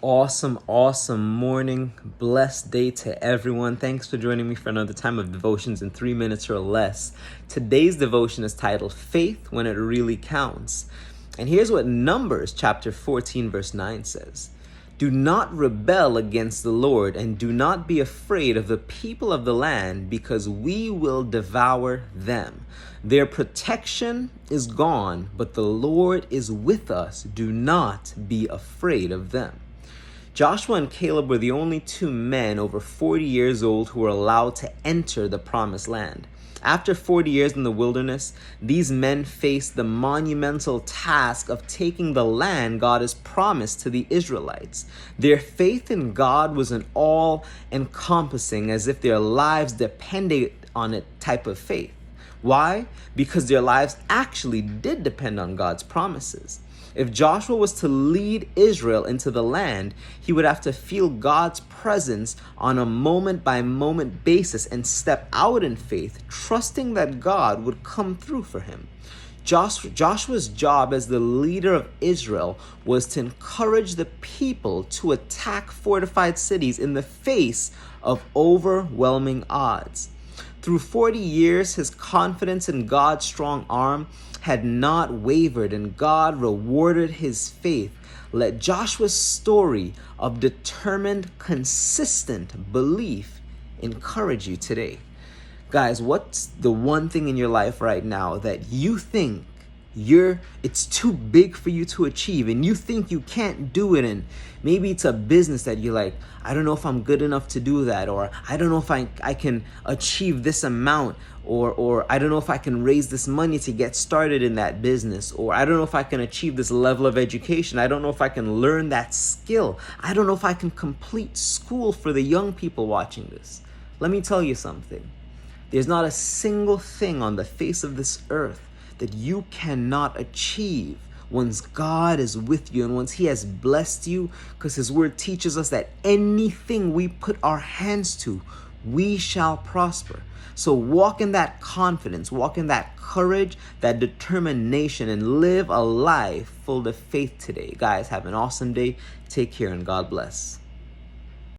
Awesome morning. Blessed day to everyone. Thanks for joining me for another time of devotions in 3 minutes or less. Today's devotion is titled Faith When It Really Counts. And here's what Numbers chapter 14 verse 9 says. Do not rebel against the Lord, and do not be afraid of the people of the land, because we will devour them. Their protection is gone, but the Lord is with us. Do not be afraid of them. Joshua and Caleb were the only two men over 40 years old who were allowed to enter the promised land. After 40 years in the wilderness, these men faced the monumental task of taking the land God has promised to the Israelites. Their faith in God was an all-encompassing, as if their lives depended on it type of faith. Why? Because their lives actually did depend on God's promises. If Joshua was to lead Israel into the land, he would have to feel God's presence on a moment-by-moment basis and step out in faith, trusting that God would come through for him. Joshua's job as the leader of Israel was to encourage the people to attack fortified cities in the face of overwhelming odds. Through 40 years, his confidence in God's strong arm had not wavered, and God rewarded his faith. Let Joshua's story of determined, consistent belief encourage you today. Guys, what's the one thing in your life right now that you think it's too big for you to achieve, and you think you can't do it? And maybe it's a business that you're like, I don't know if I'm good enough to do that, or I don't know if I can achieve this amount, or I don't know if I can raise this money to get started in that business, or I don't know if I can achieve this level of education. I don't know if I can learn that skill. I don't know if I can complete school. For the young people watching this, let me tell you something. There's not a single thing on the face of this earth that you cannot achieve once God is with you and once he has blessed you, because his word teaches us that anything we put our hands to, we shall prosper. So walk in that confidence, walk in that courage, that determination, and live a life full of faith today. Guys, have an awesome day. Take care and God bless.